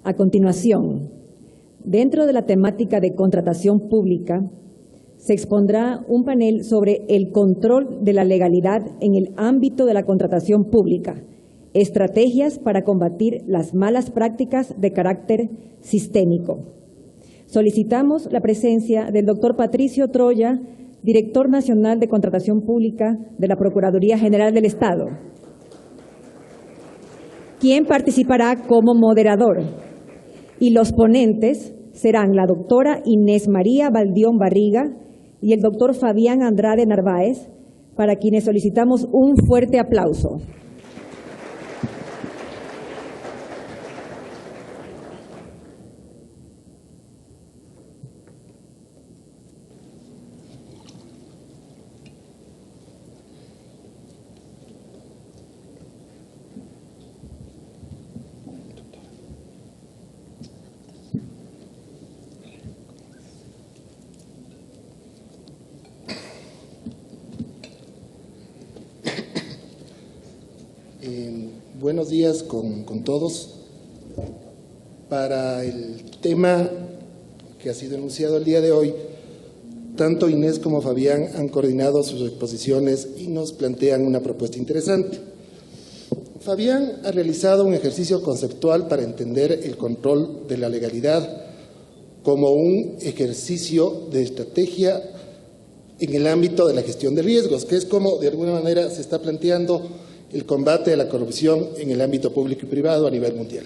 A continuación, dentro de la temática de contratación pública, se expondrá un panel sobre el control de la legalidad en el ámbito de la contratación pública, estrategias para combatir las malas prácticas de carácter sistémico. Solicitamos la presencia del doctor Patricio Troya, Director Nacional de Contratación Pública de la Procuraduría General del Estado, quien participará como moderador. Y los ponentes serán la doctora Inés María Baldión Barriga y el doctor Fabián Andrade Narváez, para quienes solicitamos un fuerte aplauso. Buenos días con todos. Para el tema que ha sido anunciado el día de hoy, tanto Inés como Fabián han coordinado sus exposiciones y nos plantean una propuesta interesante. Fabián ha realizado un ejercicio conceptual para entender el control de la legalidad como un ejercicio de estrategia en el ámbito de la gestión de riesgos, que es como de alguna manera se está planteando el combate a la corrupción en el ámbito público y privado a nivel mundial.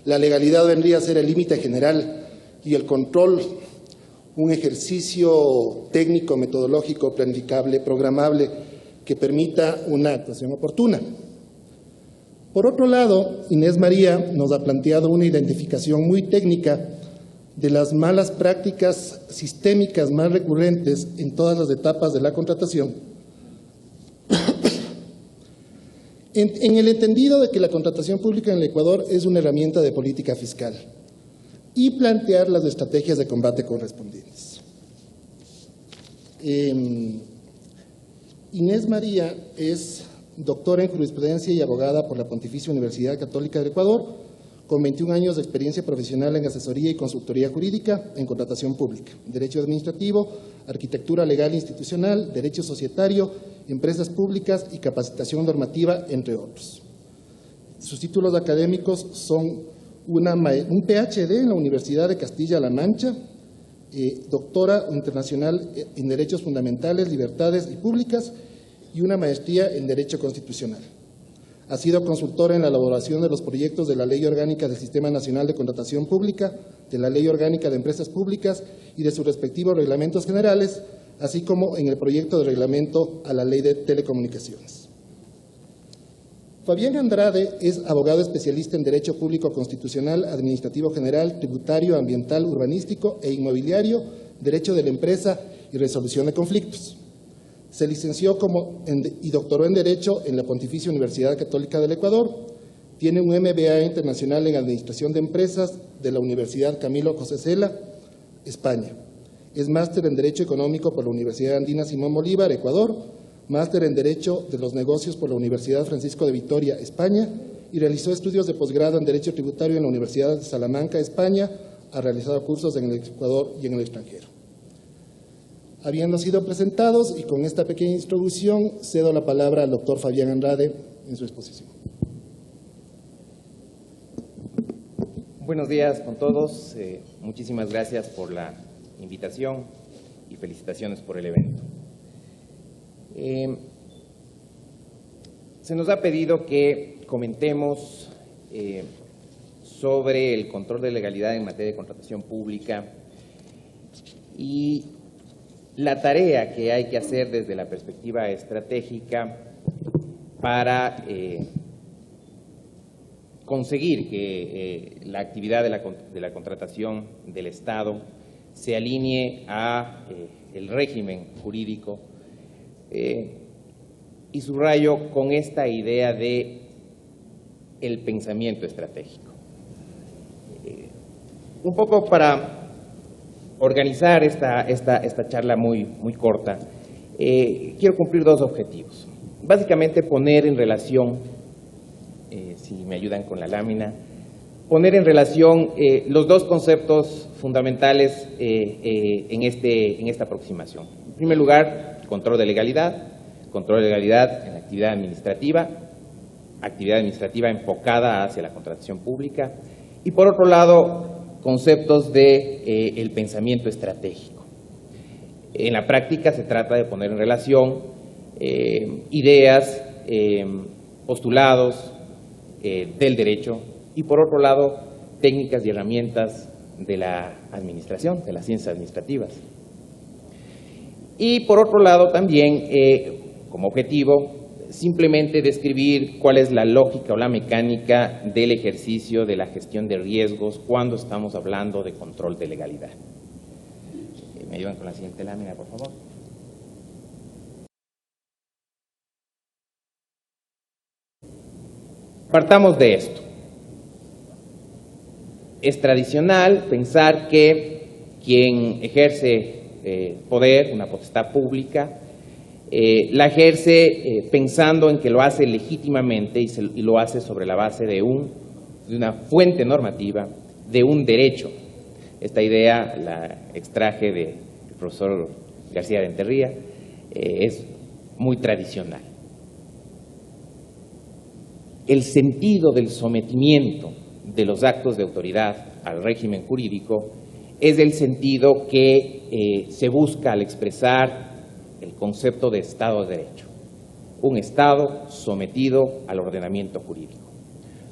La legalidad vendría a ser el límite general y el control, un ejercicio técnico, metodológico, planificable, programable, que permita una actuación oportuna. Por otro lado, Inés María nos ha planteado una identificación muy técnica de las malas prácticas sistémicas más recurrentes en todas las etapas de la contratación, en el entendido de que la contratación pública en el Ecuador es una herramienta de política fiscal, y plantear las estrategias de combate correspondientes. Inés María es doctora en jurisprudencia y abogada por la Pontificia Universidad Católica del Ecuador, con 21 años de experiencia profesional en asesoría y consultoría jurídica en contratación pública, derecho administrativo, arquitectura legal e institucional, derecho societario, empresas públicas y capacitación normativa, entre otros. Sus títulos académicos son un PhD en la Universidad de Castilla-La Mancha, doctora internacional en Derechos Fundamentales, Libertades y Públicas y una maestría en Derecho Constitucional. Ha sido consultora en la elaboración de los proyectos de la Ley Orgánica del Sistema Nacional de Contratación Pública, de la Ley Orgánica de Empresas Públicas y de sus respectivos reglamentos generales, así como en el proyecto de reglamento a la Ley de Telecomunicaciones. Fabián Andrade es abogado especialista en Derecho Público Constitucional, Administrativo General, Tributario, Ambiental, Urbanístico e Inmobiliario, Derecho de la Empresa y Resolución de Conflictos. Se licenció y doctoró en Derecho en la Pontificia Universidad Católica del Ecuador. Tiene un MBA internacional en Administración de Empresas de la Universidad Camilo José Cela, España. Es máster en Derecho Económico por la Universidad Andina Simón Bolívar, Ecuador, máster en Derecho de los Negocios por la Universidad Francisco de Vitoria, España, y realizó estudios de posgrado en Derecho Tributario en la Universidad de Salamanca, España. Ha realizado cursos en el Ecuador y en el extranjero. Habiendo sido presentados y con esta pequeña introducción, cedo la palabra al doctor Fabián Andrade en su exposición. Buenos días con todos. Muchísimas gracias por la invitación y felicitaciones por el evento. Se nos ha pedido que comentemos sobre el control de legalidad en materia de contratación pública y la tarea que hay que hacer desde la perspectiva estratégica para conseguir que la actividad de la contratación del Estado se alinee a el régimen jurídico, y subrayo con esta idea de el pensamiento estratégico. Un poco para organizar esta charla muy corta, quiero cumplir dos objetivos. Básicamente poner en relación, si me ayudan con la lámina, poner en relación los dos conceptos fundamentales en esta aproximación. En primer lugar, control de legalidad en la actividad administrativa enfocada hacia la contratación pública, y por otro lado, conceptos de el pensamiento estratégico. En la práctica se trata de poner en relación ideas, postulados del derecho, y por otro lado, técnicas y herramientas de la administración, de las ciencias administrativas. Y por otro lado también, como objetivo, simplemente describir cuál es la lógica o la mecánica del ejercicio de la gestión de riesgos cuando estamos hablando de control de legalidad. ¿Me ayudan con la siguiente lámina, por favor? Partamos de esto. Es tradicional pensar que quien ejerce poder, una potestad pública, la ejerce pensando en que lo hace legítimamente y lo hace sobre la base de una fuente normativa, de un derecho. Esta idea la extraje del profesor García de Enterría, es muy tradicional. El sentido del sometimiento de los actos de autoridad al régimen jurídico es el sentido que se busca al expresar el concepto de Estado de Derecho, un Estado sometido al ordenamiento jurídico.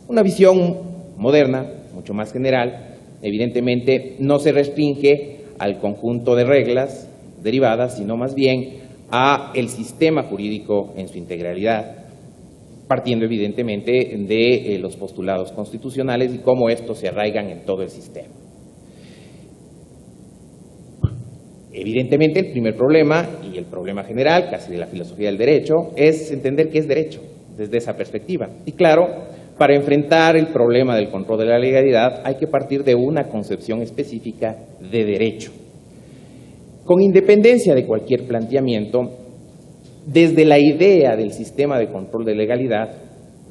Una visión moderna, mucho más general, evidentemente no se restringe al conjunto de reglas derivadas, sino más bien a el sistema jurídico en su integralidad, partiendo evidentemente de los postulados constitucionales y cómo estos se arraigan en todo el sistema. Evidentemente el primer problema, y el problema general, casi de la filosofía del derecho, es entender qué es derecho desde esa perspectiva. Y claro, para enfrentar el problema del control de la legalidad hay que partir de una concepción específica de derecho. Con independencia de cualquier planteamiento, desde la idea del sistema de control de legalidad,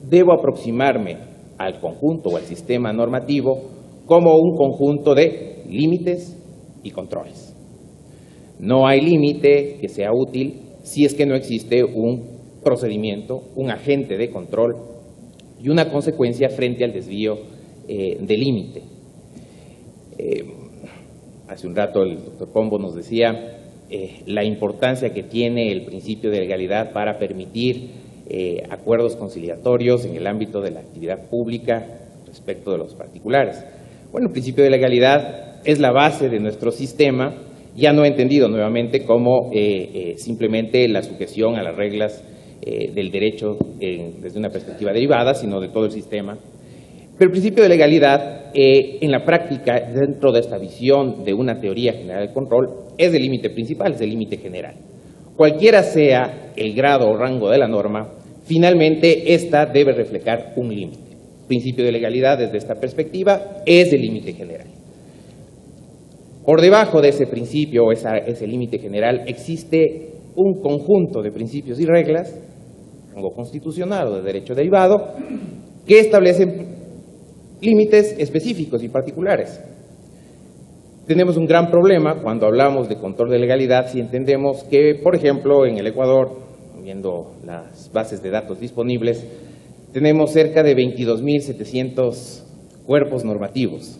debo aproximarme al conjunto o al sistema normativo como un conjunto de límites y controles. No hay límite que sea útil si es que no existe un procedimiento, un agente de control y una consecuencia frente al desvío del límite. Hace un rato el doctor Pombo nos decía la importancia que tiene el principio de legalidad para permitir acuerdos conciliatorios en el ámbito de la actividad pública respecto de los particulares. Bueno, el principio de legalidad es la base de nuestro sistema, ya no entendido nuevamente como simplemente la sujeción a las reglas del derecho desde una perspectiva derivada, sino de todo el sistema. Pero el principio de legalidad, en la práctica, dentro de esta visión de una teoría general del control, es el límite principal, es el límite general. Cualquiera sea el grado o rango de la norma, finalmente esta debe reflejar un límite. El principio de legalidad, desde esta perspectiva, es el límite general. Por debajo de ese principio o ese límite general existe un conjunto de principios y reglas, rango constitucional o de derecho derivado, que establecen límites específicos y particulares. Tenemos un gran problema cuando hablamos de control de legalidad si entendemos que, por ejemplo, en el Ecuador, viendo las bases de datos disponibles, tenemos cerca de 22.700 cuerpos normativos.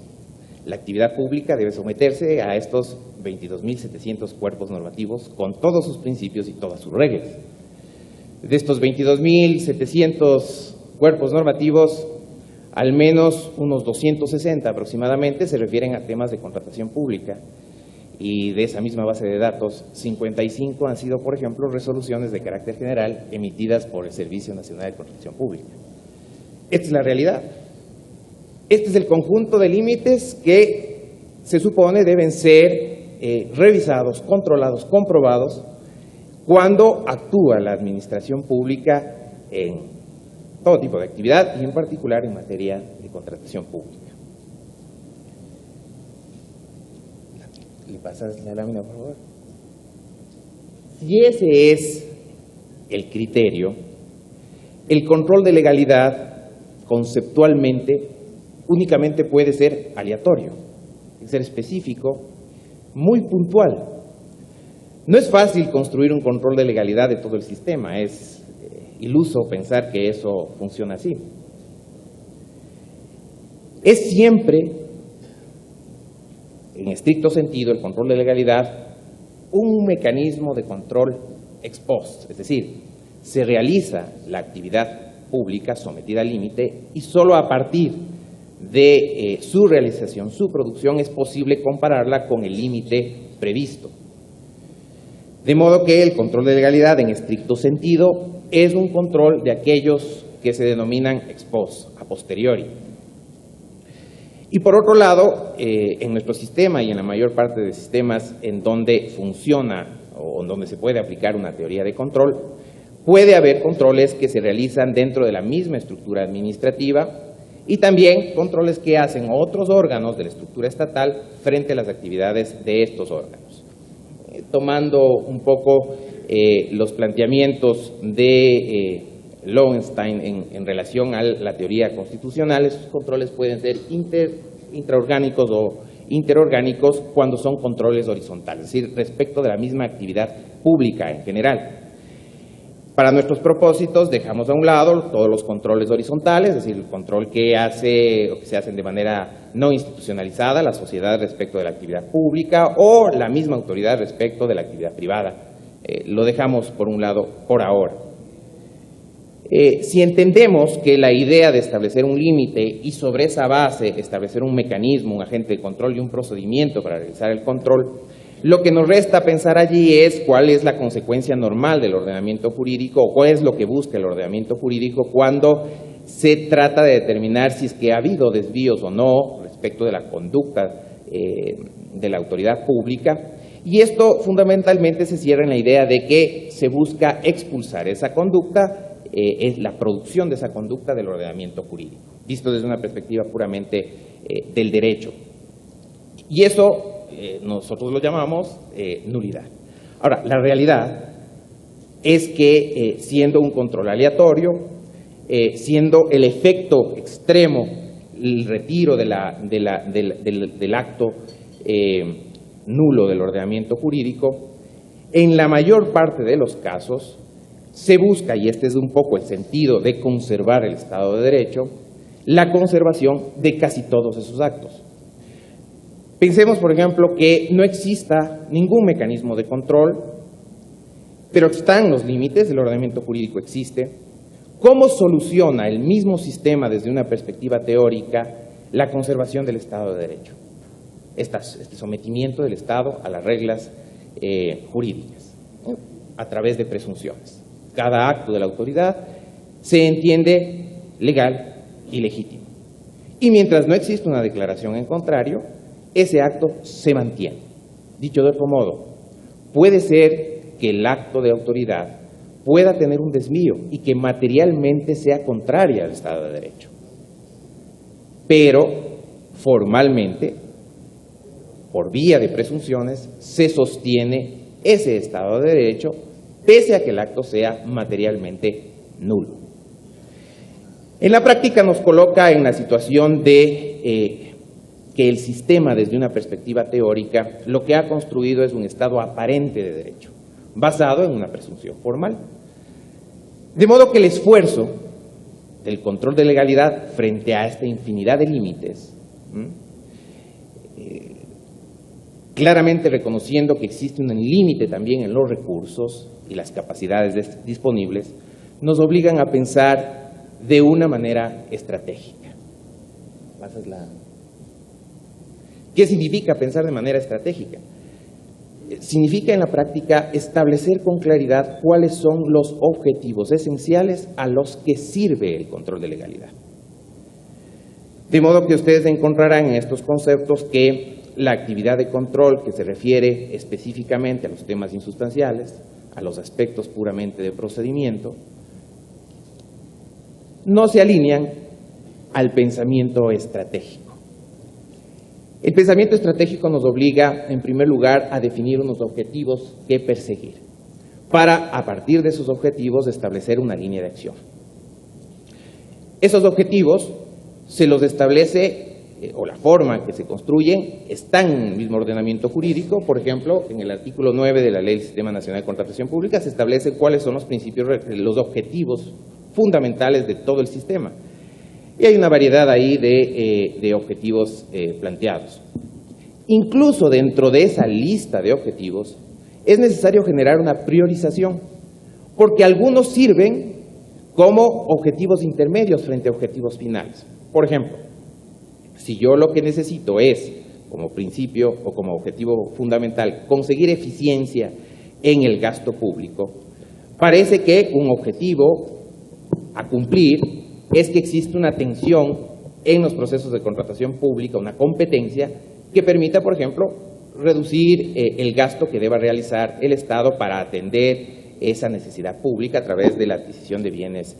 La actividad pública debe someterse a estos 22.700 cuerpos normativos con todos sus principios y todas sus reglas. De estos 22.700 cuerpos normativos, al menos unos 260 aproximadamente se refieren a temas de contratación pública, y de esa misma base de datos, 55 han sido, por ejemplo, resoluciones de carácter general emitidas por el Servicio Nacional de Contratación Pública. Esta es la realidad. Este es el conjunto de límites que se supone deben ser revisados, controlados, comprobados cuando actúa la administración pública en todo tipo de actividad y en particular en materia de contratación pública. ¿Le pasas la lámina, por favor? Si ese es el criterio, el control de legalidad conceptualmente únicamente puede ser aleatorio, tiene que ser específico, muy puntual. No es fácil construir un control de legalidad de todo el sistema, es iluso pensar que eso funciona así. Es siempre, en estricto sentido, el control de legalidad un mecanismo de control ex post, es decir, se realiza la actividad pública sometida al límite y solo a partir de su realización, su producción, es posible compararla con el límite previsto. De modo que el control de legalidad en estricto sentido es un control de aquellos que se denominan ex post, a posteriori. Y por otro lado, en nuestro sistema y en la mayor parte de sistemas en donde funciona o en donde se puede aplicar una teoría de control, puede haber controles que se realizan dentro de la misma estructura administrativa y también controles que hacen otros órganos de la estructura estatal frente a las actividades de estos órganos. Tomando un poco los planteamientos de Lowenstein en relación a la teoría constitucional, esos controles pueden ser intraorgánicos o interorgánicos cuando son controles horizontales, es decir, respecto de la misma actividad pública en general. Para nuestros propósitos dejamos a un lado todos los controles horizontales, es decir, el control que se hacen de manera no institucionalizada la sociedad respecto de la actividad pública o la misma autoridad respecto de la actividad privada. Lo dejamos por un lado por ahora. Si entendemos que la idea de establecer un límite y sobre esa base establecer un mecanismo, un agente de control y un procedimiento para realizar el control, lo que nos resta pensar allí es cuál es la consecuencia normal del ordenamiento jurídico o cuál es lo que busca el ordenamiento jurídico cuando se trata de determinar si es que ha habido desvíos o no respecto de la conducta de la autoridad pública. Y esto fundamentalmente se cierra en la idea de que se busca expulsar esa conducta, es la producción de esa conducta del ordenamiento jurídico, visto desde una perspectiva puramente del derecho. Y eso nosotros lo llamamos nulidad. Ahora, la realidad es que siendo un control aleatorio, siendo el efecto extremo el retiro del acto nulo del ordenamiento jurídico, en la mayor parte de los casos se busca, y este es un poco el sentido de conservar el Estado de Derecho, la conservación de casi todos esos actos. Pensemos, por ejemplo, que no exista ningún mecanismo de control, pero están los límites, el ordenamiento jurídico existe. ¿Cómo soluciona el mismo sistema desde una perspectiva teórica la conservación del Estado de Derecho? Este sometimiento del Estado a las reglas jurídicas, a través de presunciones. Cada acto de la autoridad se entiende legal y legítimo. Y mientras no existe una declaración en contrario, ese acto se mantiene. Dicho de otro modo, puede ser que el acto de autoridad pueda tener un desvío y que materialmente sea contraria al Estado de Derecho. Pero formalmente, por vía de presunciones, se sostiene ese Estado de Derecho, pese a que el acto sea materialmente nulo. En la práctica nos coloca en la situación de que el sistema, desde una perspectiva teórica, lo que ha construido es un estado aparente de derecho, basado en una presunción formal. De modo que el esfuerzo del control de legalidad frente a esta infinidad de límites, claramente reconociendo que existe un límite también en los recursos y las capacidades disponibles, nos obligan a pensar de una manera estratégica. ¿Qué significa pensar de manera estratégica? Significa en la práctica establecer con claridad cuáles son los objetivos esenciales a los que sirve el control de legalidad. De modo que ustedes encontrarán en estos conceptos que la actividad de control, que se refiere específicamente a los temas insustanciales, a los aspectos puramente de procedimiento, no se alinean al pensamiento estratégico. El pensamiento estratégico nos obliga, en primer lugar, a definir unos objetivos que perseguir, para, a partir de esos objetivos, establecer una línea de acción. Esos objetivos se los establece, o la forma en que se construyen, está en el mismo ordenamiento jurídico. Por ejemplo, en el artículo 9 de la Ley del Sistema Nacional de Contratación Pública se establece cuáles son los principios, los objetivos fundamentales de todo el sistema. Y hay una variedad ahí de objetivos planteados. Incluso dentro de esa lista de objetivos es necesario generar una priorización, porque algunos sirven como objetivos intermedios frente a objetivos finales. Por ejemplo, si yo lo que necesito es, como principio o como objetivo fundamental, conseguir eficiencia en el gasto público, parece que un objetivo a cumplir es que existe una tensión en los procesos de contratación pública, una competencia que permita, por ejemplo, reducir el gasto que deba realizar el Estado para atender esa necesidad pública a través de la adquisición de bienes,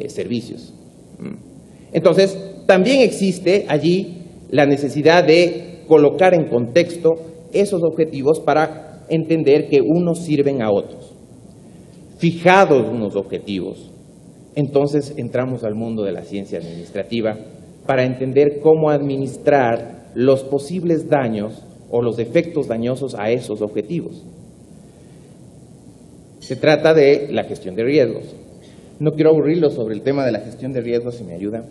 servicios. Entonces, también existe allí la necesidad de colocar en contexto esos objetivos para entender que unos sirven a otros. Fijados unos objetivos, entonces entramos al mundo de la ciencia administrativa para entender cómo administrar los posibles daños o los efectos dañosos a esos objetivos. Se trata de la gestión de riesgos. No quiero aburrirlos sobre el tema de la gestión de riesgos, si me ayuda,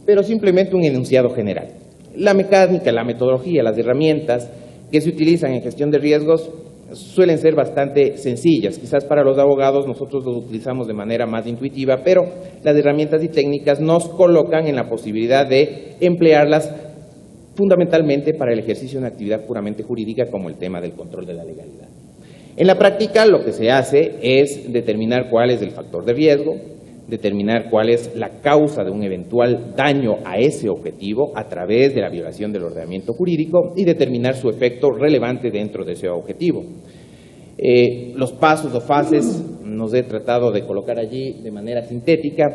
pero simplemente un enunciado general. La mecánica, la metodología, las herramientas que se utilizan en gestión de riesgos suelen ser bastante sencillas. Quizás para los abogados nosotros los utilizamos de manera más intuitiva, pero las herramientas y técnicas nos colocan en la posibilidad de emplearlas fundamentalmente para el ejercicio de una actividad puramente jurídica, como el tema del control de la legalidad. En la práctica lo que se hace es determinar cuál es el factor de riesgo, determinar cuál es la causa de un eventual daño a ese objetivo a través de la violación del ordenamiento jurídico y determinar su efecto relevante dentro de ese objetivo. Los pasos o fases nos he tratado de colocar allí de manera sintética,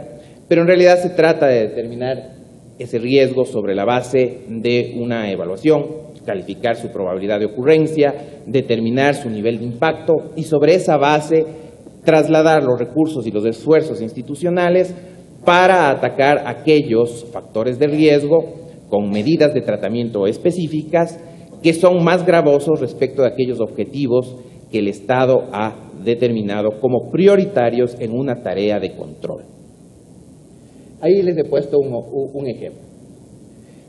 pero en realidad se trata de determinar ese riesgo sobre la base de una evaluación, calificar su probabilidad de ocurrencia, determinar su nivel de impacto y sobre esa base trasladar los recursos y los esfuerzos institucionales para atacar aquellos factores de riesgo con medidas de tratamiento específicas que son más gravosos respecto de aquellos objetivos que el Estado ha determinado como prioritarios en una tarea de control. Ahí les he puesto un ejemplo.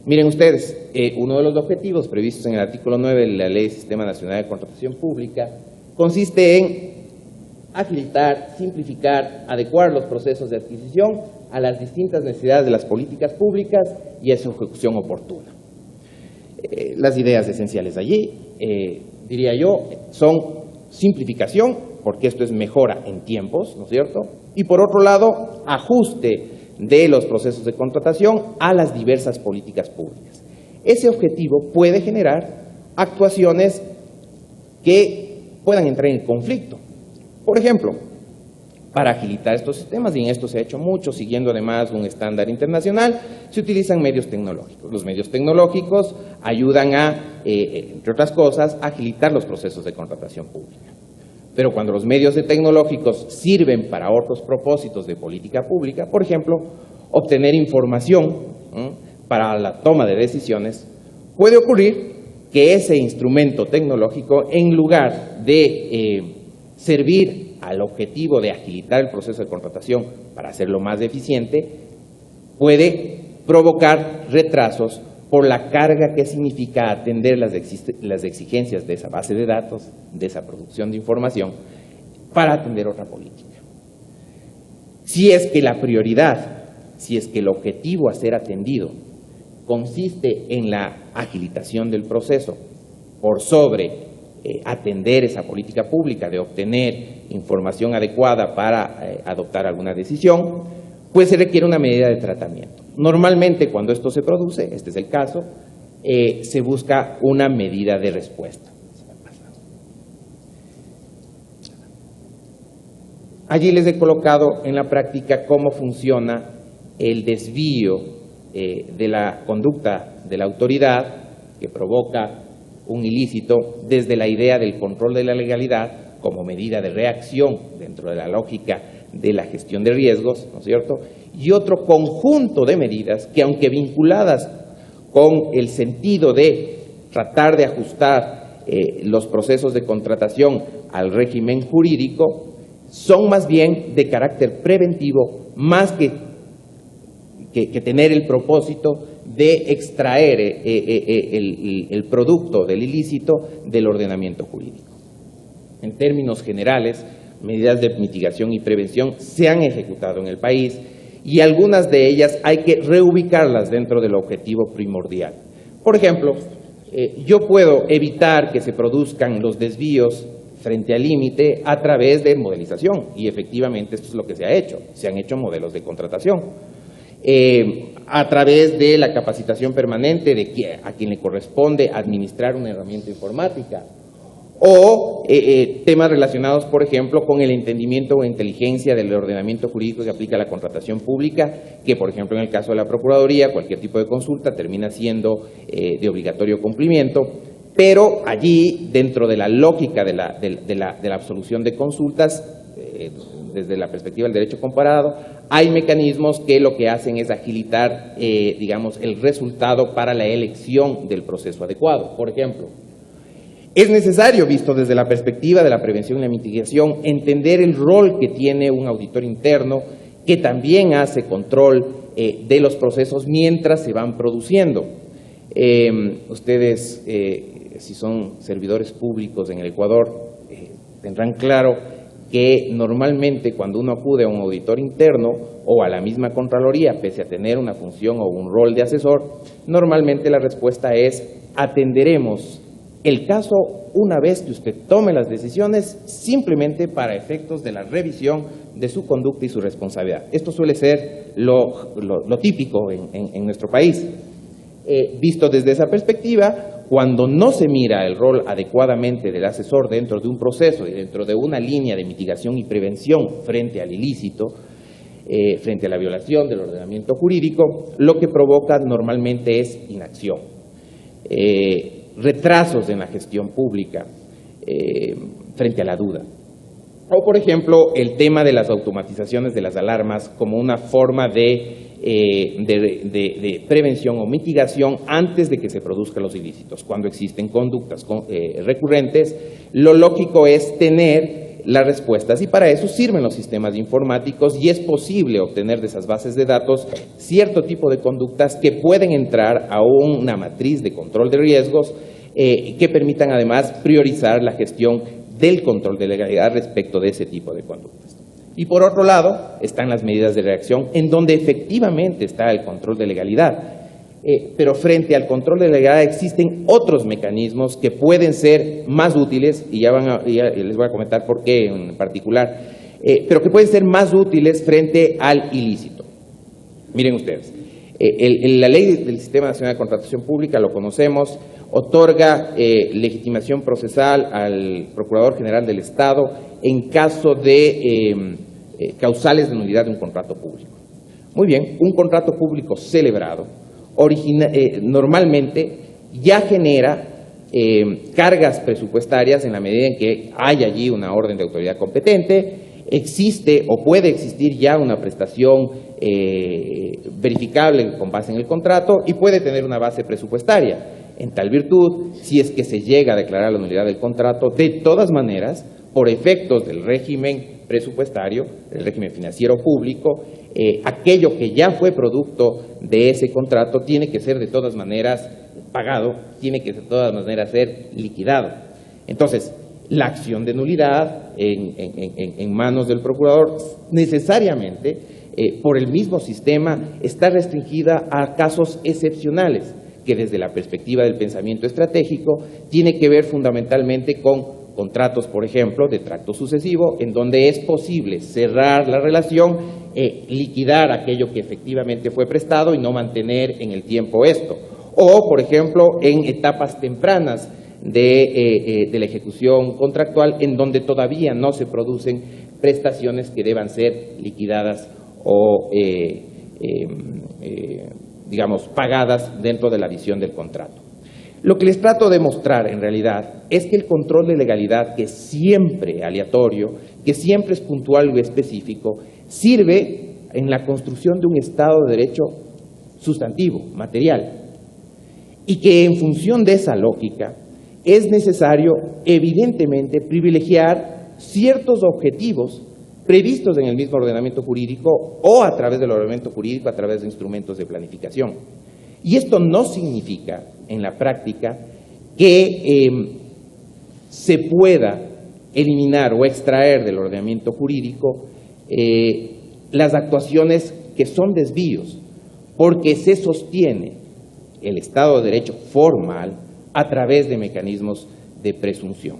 Miren ustedes, uno de los objetivos previstos en el artículo 9 de la Ley del Sistema Nacional de Contratación Pública consiste en agilitar, simplificar, adecuar los procesos de adquisición a las distintas necesidades de las políticas públicas y a su ejecución oportuna. Las ideas esenciales allí, diría yo, son simplificación, porque esto es mejora en tiempos, ¿no es cierto? Y por otro lado, ajuste de los procesos de contratación a las diversas políticas públicas. Ese objetivo puede generar actuaciones que puedan entrar en conflicto. Por ejemplo, para agilitar estos sistemas, y en esto se ha hecho mucho, siguiendo además un estándar internacional, se utilizan medios tecnológicos. Los medios tecnológicos ayudan a, entre otras cosas, a agilitar los procesos de contratación pública. Pero cuando los medios tecnológicos sirven para otros propósitos de política pública, por ejemplo, obtener información para la toma de decisiones, puede ocurrir que ese instrumento tecnológico, en lugar de servir al objetivo de agilitar el proceso de contratación para hacerlo más eficiente, puede provocar retrasos por la carga que significa atender las exigencias de esa base de datos, de esa producción de información, para atender otra política. Si es que la prioridad, si es que el objetivo a ser atendido consiste en la agilización del proceso por sobre atender esa política pública de obtener información adecuada para adoptar alguna decisión, pues se requiere una medida de tratamiento. Normalmente cuando esto se produce, este es el caso, se busca una medida de respuesta. Allí les he colocado en la práctica cómo funciona el desvío de la conducta de la autoridad que provoca un ilícito desde la idea del control de la legalidad como medida de reacción dentro de la lógica de la gestión de riesgos, ¿no es cierto?, y otro conjunto de medidas que, aunque vinculadas con el sentido de tratar de ajustar los procesos de contratación al régimen jurídico, son más bien de carácter preventivo, más que tener el propósito de extraer el producto del ilícito del ordenamiento jurídico. En términos generales, medidas de mitigación y prevención se han ejecutado en el país y algunas de ellas hay que reubicarlas dentro del objetivo primordial. Por ejemplo, yo puedo evitar que se produzcan los desvíos frente al límite a través de modelización, y efectivamente esto es lo que se ha hecho. Se han hecho modelos de contratación. A través de la capacitación permanente de a quien le corresponde administrar una herramienta informática, o temas relacionados, por ejemplo, con el entendimiento o inteligencia del ordenamiento jurídico que aplica a la contratación pública, que, por ejemplo, en el caso de la Procuraduría, cualquier tipo de consulta termina siendo de obligatorio cumplimiento, pero allí, dentro de la lógica de la absolución de consultas, desde la perspectiva del derecho comparado, hay mecanismos que lo que hacen es agilitar, digamos, el resultado para la elección del proceso adecuado. Por ejemplo, es necesario, visto desde la perspectiva de la prevención y la mitigación, entender el rol que tiene un auditor interno que también hace control de los procesos mientras se van produciendo. Ustedes, si son servidores públicos en el Ecuador, tendrán claro que normalmente cuando uno acude a un auditor interno o a la misma Contraloría, pese a tener una función o un rol de asesor, normalmente la respuesta es: atenderemos el caso una vez que usted tome las decisiones, simplemente para efectos de la revisión de su conducta y su responsabilidad. Esto suele ser lo típico en nuestro país. Visto desde esa perspectiva, cuando no se mira el rol adecuadamente del asesor dentro de un proceso y dentro de una línea de mitigación y prevención frente al ilícito, frente a la violación del ordenamiento jurídico, lo que provoca normalmente es inacción, retrasos en la gestión pública frente a la duda. O, por ejemplo, el tema de las automatizaciones de las alarmas como una forma de prevención o mitigación antes de que se produzcan los ilícitos. Cuando existen conductas recurrentes, lo lógico es tener las respuestas, y para eso sirven los sistemas informáticos, y es posible obtener de esas bases de datos cierto tipo de conductas que pueden entrar a una matriz de control de riesgos que permitan además priorizar la gestión del control de legalidad respecto de ese tipo de conductas. Y por otro lado están las medidas de reacción, en donde efectivamente está el control de legalidad. Pero frente al control de legalidad existen otros mecanismos que pueden ser más útiles, y ya les voy a comentar por qué en particular, pero que pueden ser más útiles frente al ilícito. Miren ustedes, la ley del Sistema Nacional de Contratación Pública, lo conocemos, otorga legitimación procesal al Procurador General del Estado en caso de causales de nulidad de un contrato público. Muy bien, un contrato público celebrado normalmente ya genera cargas presupuestarias en la medida en que hay allí una orden de autoridad competente, existe o puede existir ya una prestación verificable con base en el contrato y puede tener una base presupuestaria. En tal virtud, si es que se llega a declarar la nulidad del contrato, de todas maneras, por efectos del régimen presupuestario, del régimen financiero público, aquello que ya fue producto de ese contrato tiene que ser de todas maneras pagado, tiene que de todas maneras ser liquidado. Entonces, la acción de nulidad en manos del procurador necesariamente, por el mismo sistema, está restringida a casos excepcionales, que desde la perspectiva del pensamiento estratégico tiene que ver fundamentalmente con contratos, por ejemplo, de tracto sucesivo, en donde es posible cerrar la relación, liquidar aquello que efectivamente fue prestado y no mantener en el tiempo esto. O, por ejemplo, en etapas tempranas de la ejecución contractual, en donde todavía no se producen prestaciones que deban ser liquidadas o digamos, pagadas dentro de la visión del contrato. Lo que les trato de mostrar, en realidad, es que el control de legalidad, que es siempre aleatorio, que siempre es puntual y específico, sirve en la construcción de un Estado de Derecho sustantivo, material, y que en función de esa lógica es necesario, evidentemente, privilegiar ciertos objetivos previstos en el mismo ordenamiento jurídico o a través del ordenamiento jurídico, a través de instrumentos de planificación. Y esto no significa, en la práctica, que se pueda eliminar o extraer del ordenamiento jurídico las actuaciones que son desvíos, porque se sostiene el Estado de Derecho formal a través de mecanismos de presunción.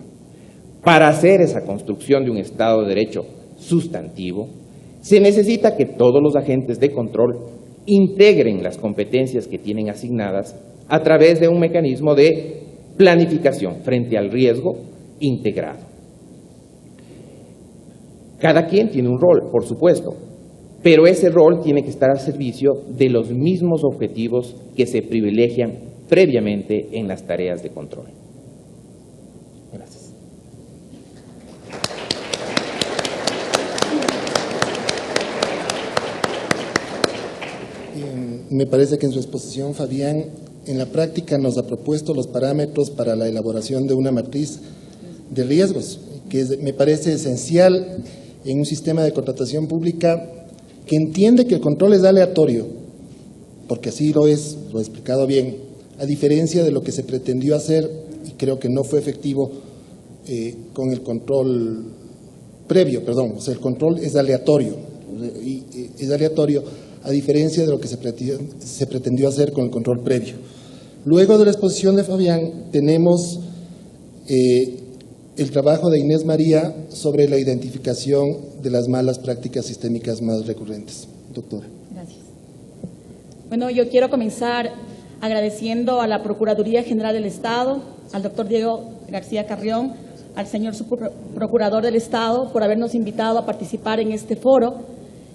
Para hacer esa construcción de un Estado de Derecho sustantivo, se necesita que todos los agentes de control integren las competencias que tienen asignadas a través de un mecanismo de planificación frente al riesgo integrado. Cada quien tiene un rol, por supuesto, pero ese rol tiene que estar al servicio de los mismos objetivos que se privilegian previamente en las tareas de control. Gracias. Me parece que en su exposición, Fabián, en la práctica nos ha propuesto los parámetros para la elaboración de una matriz de riesgos, que me parece esencial en un sistema de contratación pública que entiende que el control es aleatorio, porque así lo es, lo he explicado bien, a diferencia de lo que se pretendió hacer, y creo que no fue efectivo con el control previo, o sea, el control es aleatorio, y es aleatorio a diferencia de lo que se pretendió hacer con el control previo. Luego de la exposición de Fabián, tenemos el trabajo de Inés María sobre la identificación de las malas prácticas sistémicas más recurrentes. Doctora. Gracias. Bueno, yo quiero comenzar agradeciendo a la Procuraduría General del Estado, al doctor Diego García Carrión, al señor Procurador del Estado por habernos invitado a participar en este foro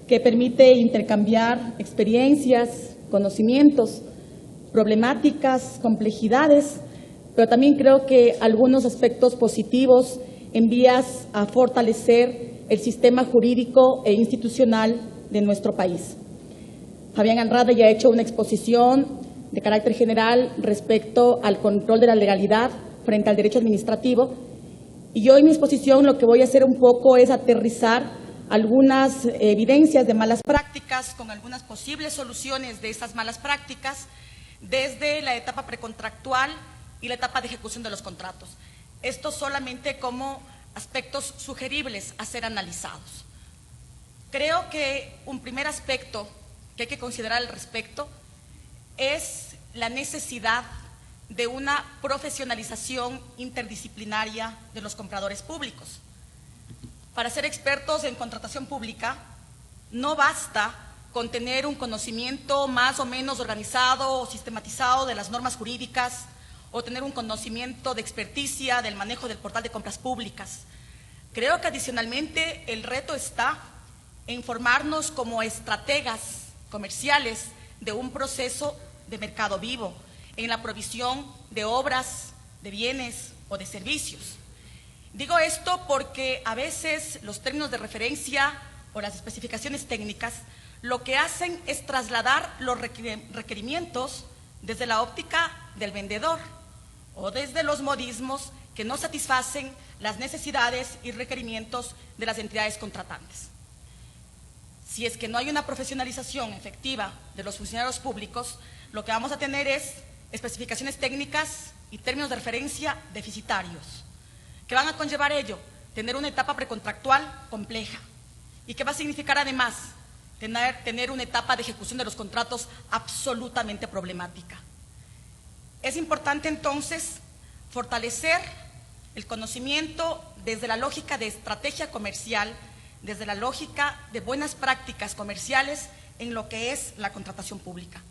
que permite intercambiar experiencias, conocimientos, problemáticas, complejidades, pero también creo que algunos aspectos positivos en vías a fortalecer el sistema jurídico e institucional de nuestro país. Fabián Andrade ya ha hecho una exposición de carácter general respecto al control de la legalidad frente al derecho administrativo, y yo en mi exposición lo que voy a hacer un poco es aterrizar algunas evidencias de malas prácticas con algunas posibles soluciones de esas malas prácticas desde la etapa precontractual y la etapa de ejecución de los contratos. Esto solamente como aspectos sugeribles a ser analizados. Creo que un primer aspecto que hay que considerar al respecto es la necesidad de una profesionalización interdisciplinaria de los compradores públicos. Para ser expertos en contratación pública, no basta con tener un conocimiento más o menos organizado o sistematizado de las normas jurídicas o tener un conocimiento de experticia del manejo del portal de compras públicas. Creo que adicionalmente el reto está en formarnos como estrategas comerciales de un proceso de mercado vivo, en la provisión de obras, de bienes o de servicios. Digo esto porque a veces los términos de referencia o las especificaciones técnicas lo que hacen es trasladar los requerimientos desde la óptica del vendedor o desde los modismos que no satisfacen las necesidades y requerimientos de las entidades contratantes. Si es que no hay una profesionalización efectiva de los funcionarios públicos, lo que vamos a tener es especificaciones técnicas y términos de referencia deficitarios, que van a conllevar ello, tener una etapa precontractual compleja y que va a significar además tener una etapa de ejecución de los contratos absolutamente problemática. Es importante entonces fortalecer el conocimiento desde la lógica de estrategia comercial, desde la lógica de buenas prácticas comerciales en lo que es la contratación pública.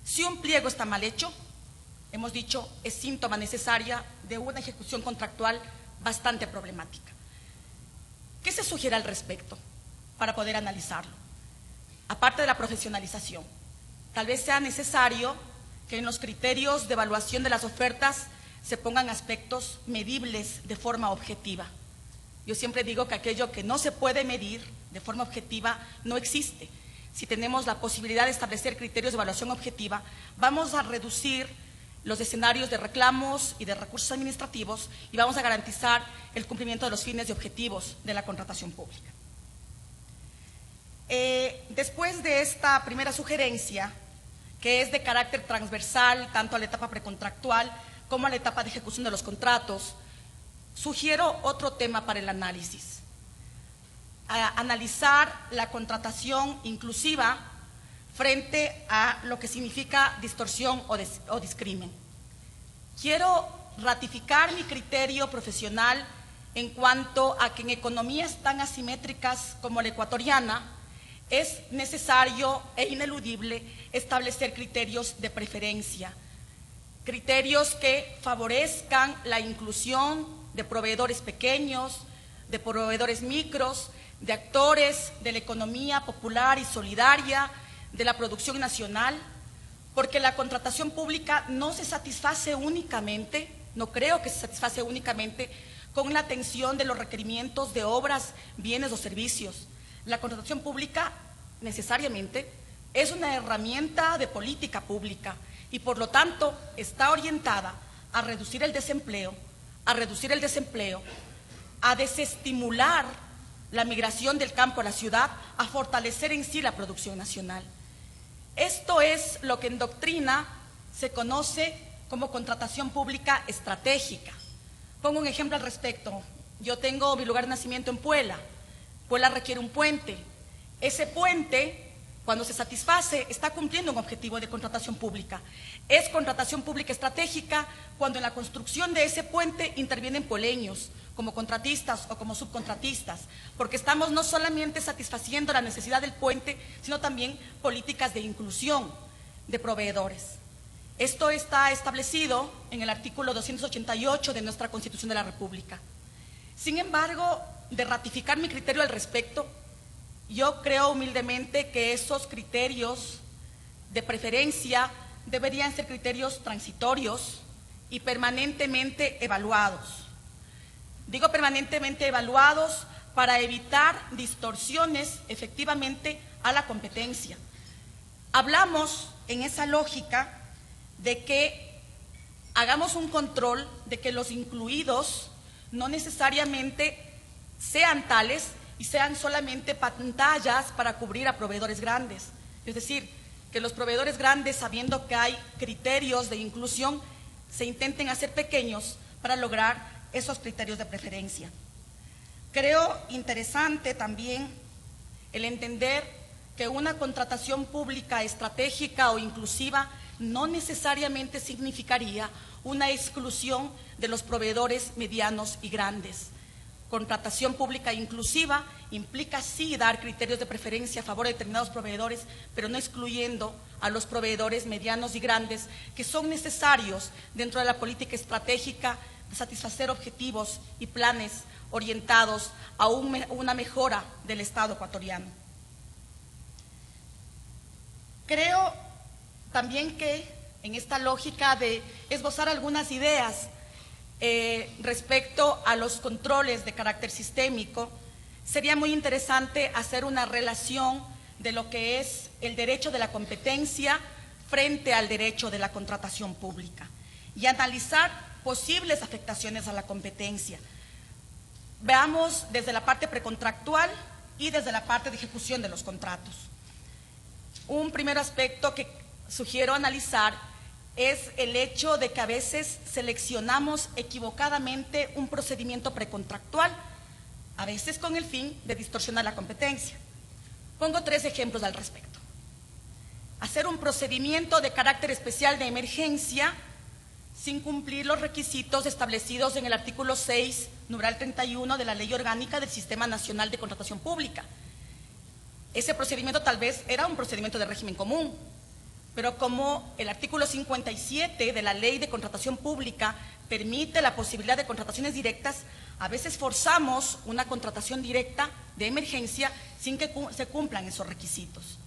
Si un pliego está mal hecho, hemos dicho, es síntoma necesaria de una ejecución contractual bastante problemática. ¿Qué se sugiere al respecto para poder analizarlo? Aparte de la profesionalización, tal vez sea necesario que en los criterios de evaluación de las ofertas se pongan aspectos medibles de forma objetiva. Yo siempre digo que aquello que no se puede medir de forma objetiva no existe. Si tenemos la posibilidad de establecer criterios de evaluación objetiva, vamos a reducir los escenarios de reclamos y de recursos administrativos y vamos a garantizar el cumplimiento de los fines y objetivos de la contratación pública. Después de esta primera sugerencia, que es de carácter transversal tanto a la etapa precontractual como a la etapa de ejecución de los contratos, sugiero otro tema para el análisis. Analizar la contratación inclusiva frente a lo que significa distorsión o discrimen. Quiero ratificar mi criterio profesional en cuanto a que en economías tan asimétricas como la ecuatoriana es necesario e ineludible establecer criterios de preferencia, criterios que favorezcan la inclusión de proveedores pequeños, de proveedores micros, de actores de la economía popular y solidaria, de la producción nacional, porque la contratación pública no se satisface únicamente, no creo que se satisface únicamente con la atención de los requerimientos de obras, bienes o servicios. La contratación pública necesariamente es una herramienta de política pública y por lo tanto está orientada a reducir el desempleo, a desestimular la migración del campo a la ciudad, a fortalecer en sí la producción nacional. Esto es lo que en doctrina se conoce como contratación pública estratégica. Pongo un ejemplo al respecto. Yo tengo mi lugar de nacimiento en Puela. Puela requiere un puente. Ese puente, cuando se satisface, está cumpliendo un objetivo de contratación pública. Es contratación pública estratégica cuando en la construcción de ese puente intervienen pueleños, como contratistas o como subcontratistas, porque estamos no solamente satisfaciendo la necesidad del puente, sino también políticas de inclusión de proveedores. Esto está establecido en el artículo 288 de nuestra Constitución de la República. Sin embargo, de ratificar mi criterio al respecto, yo creo humildemente que esos criterios de preferencia deberían ser criterios transitorios y permanentemente evaluados. Digo permanentemente evaluados para evitar distorsiones efectivamente a la competencia. Hablamos en esa lógica de que hagamos un control de que los incluidos no necesariamente sean tales y sean solamente pantallas para cubrir a proveedores grandes. Es decir, que los proveedores grandes, sabiendo que hay criterios de inclusión, se intenten hacer pequeños para lograr esos criterios de preferencia. Creo interesante también el entender que una contratación pública estratégica o inclusiva no necesariamente significaría una exclusión de los proveedores medianos y grandes. Contratación pública inclusiva implica sí dar criterios de preferencia a favor de determinados proveedores, pero no excluyendo a los proveedores medianos y grandes que son necesarios dentro de la política estratégica de satisfacer objetivos y planes orientados a una mejora del Estado ecuatoriano. Creo también que en esta lógica de esbozar algunas ideas respecto a los controles de carácter sistémico, sería muy interesante hacer una relación de lo que es el derecho de la competencia frente al derecho de la contratación pública y analizar posibles afectaciones a la competencia. Veamos desde la parte precontractual y desde la parte de ejecución de los contratos. Un primer aspecto que sugiero analizar es el hecho de que a veces seleccionamos equivocadamente un procedimiento precontractual, a veces con el fin de distorsionar la competencia. Pongo 3 ejemplos al respecto. Hacer un procedimiento de carácter especial de emergencia sin cumplir los requisitos establecidos en el artículo 6, numeral 31 de la Ley Orgánica del Sistema Nacional de Contratación Pública. Ese procedimiento tal vez era un procedimiento de régimen común, pero como el artículo 57 de la Ley de Contratación Pública permite la posibilidad de contrataciones directas, a veces forzamos una contratación directa de emergencia sin que se cumplan esos requisitos.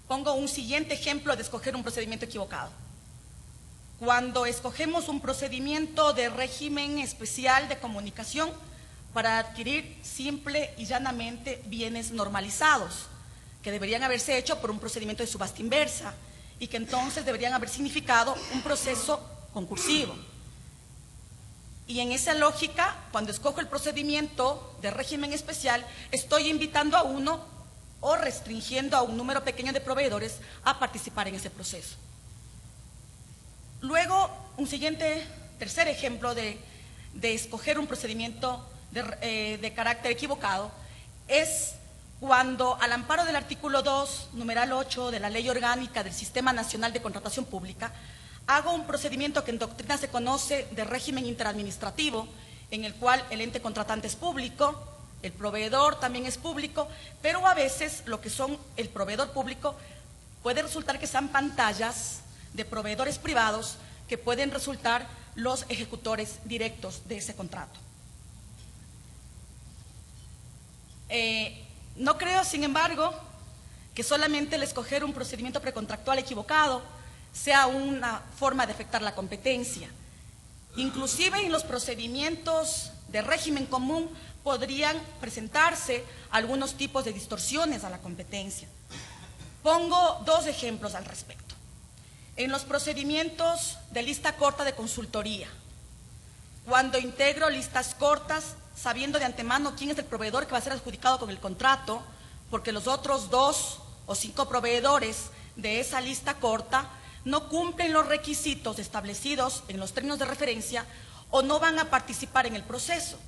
Pongo un siguiente ejemplo de escoger un procedimiento equivocado. Cuando escogemos un procedimiento de régimen especial de comunicación para adquirir simple y llanamente bienes normalizados, que deberían haberse hecho por un procedimiento de subasta inversa y que entonces deberían haber significado un proceso concursivo. Y en esa lógica, cuando escojo el procedimiento de régimen especial, estoy invitando a uno o restringiendo a un número pequeño de proveedores a participar en ese proceso. Luego, un tercer ejemplo de escoger un procedimiento de carácter equivocado es cuando, al amparo del artículo 2, numeral 8 de la Ley Orgánica del Sistema Nacional de Contratación Pública, hago un procedimiento que en doctrina se conoce de régimen interadministrativo, en el cual el ente contratante es público, el proveedor también es público, pero a veces lo que son el proveedor público puede resultar que sean pantallas de proveedores privados que pueden resultar los ejecutores directos de ese contrato. No creo, sin embargo, que solamente el escoger un procedimiento precontractual equivocado sea una forma de afectar la competencia. Inclusive en los procedimientos de régimen común podrían presentarse algunos tipos de distorsiones a la competencia. Pongo dos ejemplos al respecto. En los procedimientos de lista corta de consultoría, cuando integro listas cortas, sabiendo de antemano quién es el proveedor que va a ser adjudicado con el contrato, porque los otros 2 o 5 proveedores de esa lista corta no cumplen los requisitos establecidos en los términos de referencia o no van a participar en el proceso.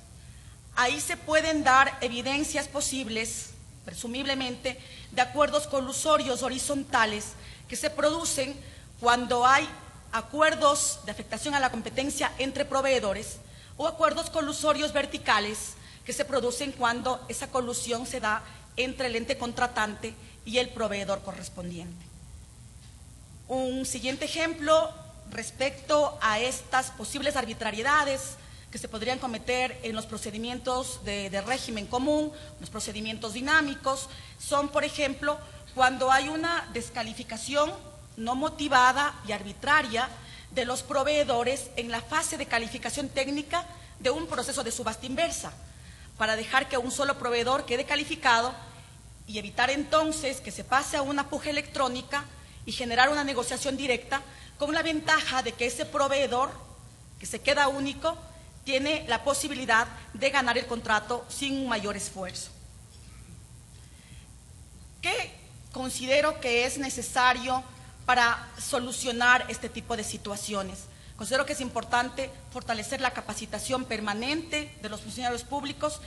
Ahí se pueden dar evidencias posibles, presumiblemente, de acuerdos colusorios horizontales que se producen cuando hay acuerdos de afectación a la competencia entre proveedores o acuerdos colusorios verticales que se producen cuando esa colusión se da entre el ente contratante y el proveedor correspondiente. Un siguiente ejemplo respecto a estas posibles arbitrariedades que se podrían cometer en los procedimientos de régimen común, los procedimientos dinámicos, son, por ejemplo, cuando hay una descalificación no motivada y arbitraria de los proveedores en la fase de calificación técnica de un proceso de subasta inversa, para dejar que un solo proveedor quede calificado y evitar entonces que se pase a una puja electrónica y generar una negociación directa con la ventaja de que ese proveedor, que se queda único, tiene la posibilidad de ganar el contrato sin un mayor esfuerzo. ¿Qué considero que es necesario para solucionar este tipo de situaciones? Considero que es importante fortalecer la capacitación permanente de los funcionarios públicos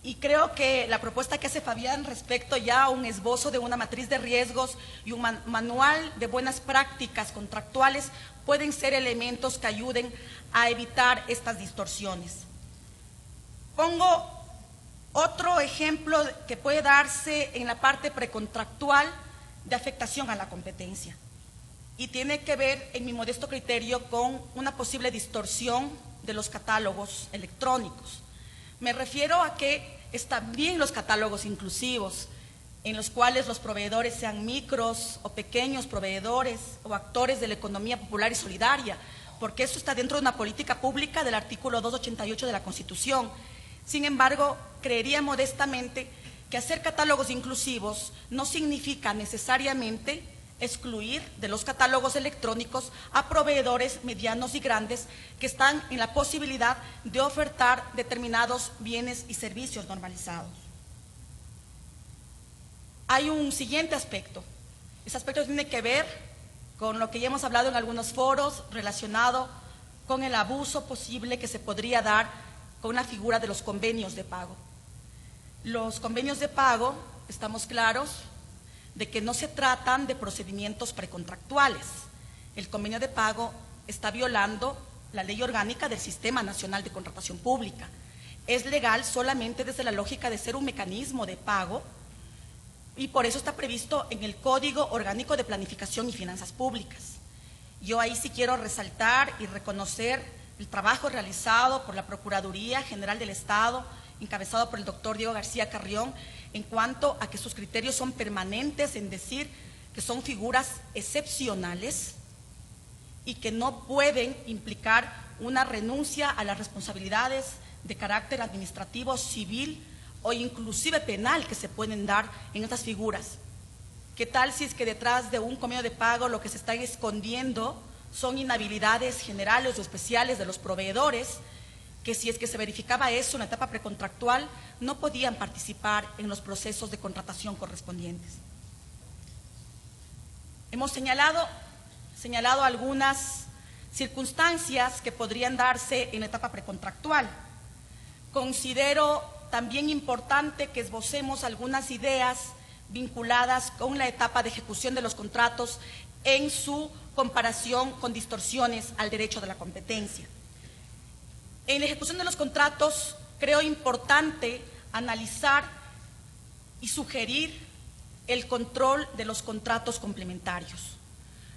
y creo que la propuesta que hace Fabián respecto ya a un esbozo de una matriz de riesgos y un manual de buenas prácticas contractuales pueden ser elementos que ayuden a evitar estas distorsiones. Pongo otro ejemplo que puede darse en la parte precontractual de afectación a la competencia y tiene que ver, en mi modesto criterio, con una posible distorsión de los catálogos electrónicos. Me refiero a que están bien los catálogos inclusivos, en los cuales los proveedores sean micros o pequeños proveedores o actores de la economía popular y solidaria, porque eso está dentro de una política pública del artículo 288 de la Constitución. Sin embargo, creería modestamente que hacer catálogos inclusivos no significa necesariamente excluir de los catálogos electrónicos a proveedores medianos y grandes que están en la posibilidad de ofertar determinados bienes y servicios normalizados. Hay un siguiente aspecto. Ese aspecto tiene que ver con lo que ya hemos hablado en algunos foros relacionado con el abuso posible que se podría dar con la figura de los convenios de pago. Los convenios de pago, estamos claros de que no se tratan de procedimientos precontractuales. El convenio de pago está violando la Ley Orgánica del Sistema Nacional de Contratación Pública. Es legal solamente desde la lógica de ser un mecanismo de pago y por eso está previsto en el Código Orgánico de Planificación y Finanzas Públicas. Yo ahí sí quiero resaltar y reconocer el trabajo realizado por la Procuraduría General del Estado, encabezado por el doctor Diego García Carrión, en cuanto a que sus criterios son permanentes en decir que son figuras excepcionales y que no pueden implicar una renuncia a las responsabilidades de carácter administrativo, civil o inclusive penal que se pueden dar en estas figuras. ¿Qué tal si es que detrás de un convenio de pago lo que se está escondiendo son inhabilidades generales o especiales de los proveedores, que si es que se verificaba eso en la etapa precontractual, no podían participar en los procesos de contratación correspondientes? Hemos señalado algunas circunstancias que podrían darse en la etapa precontractual. Considero también importante que esbocemos algunas ideas vinculadas con la etapa de ejecución de los contratos en su comparación con distorsiones al derecho de la competencia. En la ejecución de los contratos, creo importante analizar y sugerir el control de los contratos complementarios.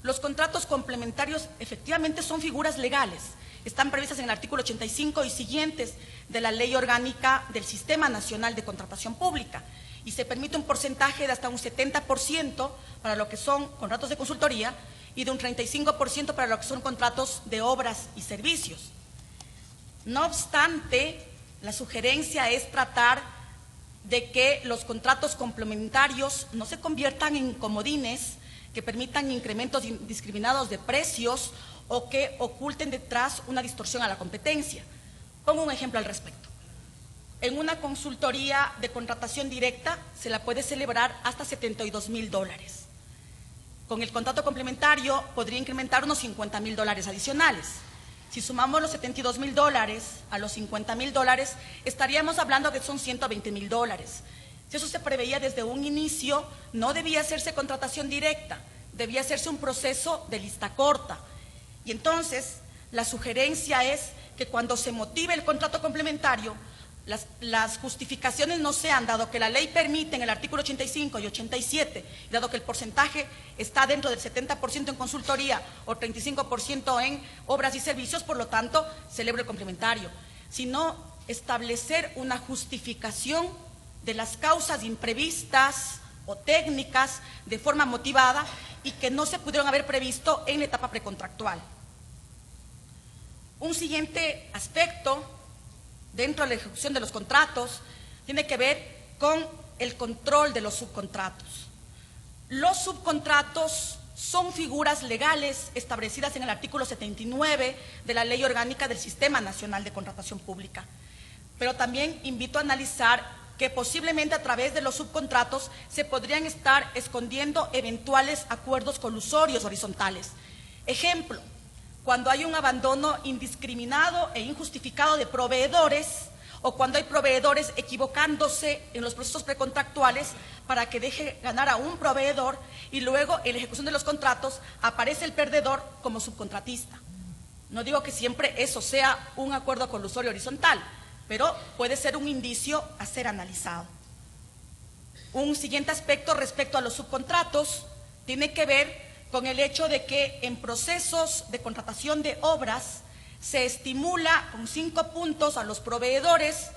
Los contratos complementarios efectivamente son figuras legales, están previstas en el artículo 85 y siguientes de la Ley Orgánica del Sistema Nacional de Contratación Pública, y se permite un porcentaje de hasta un 70% para lo que son contratos de consultoría y de un 35% para lo que son contratos de obras y servicios. No obstante, la sugerencia es tratar de que los contratos complementarios no se conviertan en comodines que permitan incrementos indiscriminados de precios o que oculten detrás una distorsión a la competencia. Pongo un ejemplo al respecto. En una consultoría de contratación directa se la puede celebrar hasta $72,000. Con el contrato complementario podría incrementar unos $50,000 adicionales. Si sumamos los $72,000 a los $50,000, estaríamos hablando que son $120,000. Si eso se preveía desde un inicio, no debía hacerse contratación directa, debía hacerse un proceso de lista corta. Y entonces, la sugerencia es que cuando se motive el contrato complementario, las justificaciones no sean, dado que la ley permite en el artículo 85 y 87, dado que el porcentaje está dentro del 70% en consultoría o 35% en obras y servicios, por lo tanto, celebro el complementario, sino establecer una justificación de las causas imprevistas o técnicas de forma motivada y que no se pudieron haber previsto en la etapa precontractual. Un siguiente aspecto dentro de la ejecución de los contratos tiene que ver con el control de los subcontratos. Los subcontratos son figuras legales establecidas en el artículo 79 de la Ley Orgánica del Sistema Nacional de Contratación Pública. Pero también invito a analizar que posiblemente a través de los subcontratos se podrían estar escondiendo eventuales acuerdos colusorios horizontales. Ejemplo, cuando hay un abandono indiscriminado e injustificado de proveedores o cuando hay proveedores equivocándose en los procesos precontractuales para que deje ganar a un proveedor y luego en la ejecución de los contratos aparece el perdedor como subcontratista. No digo que siempre eso sea un acuerdo colusorio horizontal, pero puede ser un indicio a ser analizado. Un siguiente aspecto respecto a los subcontratos tiene que ver con el hecho de que en procesos de contratación de obras se estimula con 5 puntos a los proveedores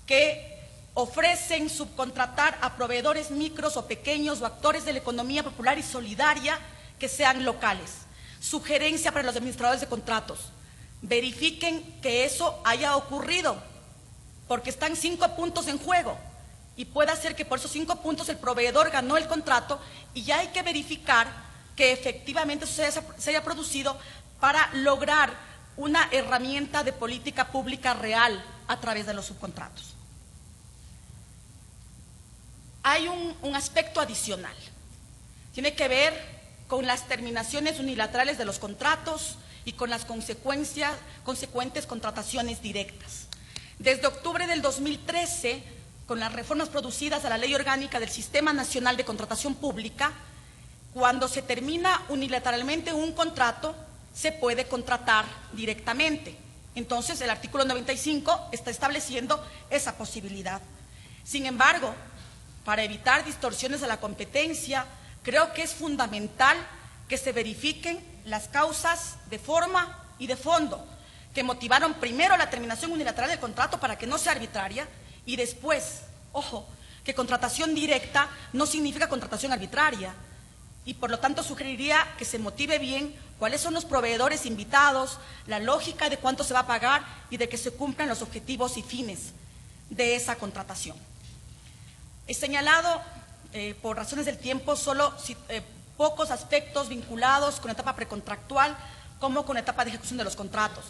que ofrecen subcontratar a proveedores micros o pequeños o actores de la economía popular y solidaria que sean locales. Sugerencia para los administradores de contratos: verifiquen que eso haya ocurrido, porque están 5 puntos en juego y puede ser que por esos 5 puntos el proveedor ganó el contrato y ya hay que verificar que efectivamente eso se haya producido para lograr una herramienta de política pública real a través de los subcontratos. Hay un aspecto adicional, tiene que ver con las terminaciones unilaterales de los contratos y con las consecuentes contrataciones directas. Desde octubre del 2013, con las reformas producidas a la Ley Orgánica del Sistema Nacional de Contratación Pública, cuando se termina unilateralmente un contrato, se puede contratar directamente. Entonces, el artículo 95 está estableciendo esa posibilidad. Sin embargo, para evitar distorsiones a la competencia, creo que es fundamental que se verifiquen las causas de forma y de fondo que motivaron primero la terminación unilateral del contrato para que no sea arbitraria y después, ojo, que contratación directa no significa contratación arbitraria. y por lo tanto sugeriría que se motive bien cuáles son los proveedores invitados, la lógica de cuánto se va a pagar y de que se cumplan los objetivos y fines de esa contratación. He señalado, por razones del tiempo, solo pocos aspectos vinculados con la etapa precontractual como con la etapa de ejecución de los contratos.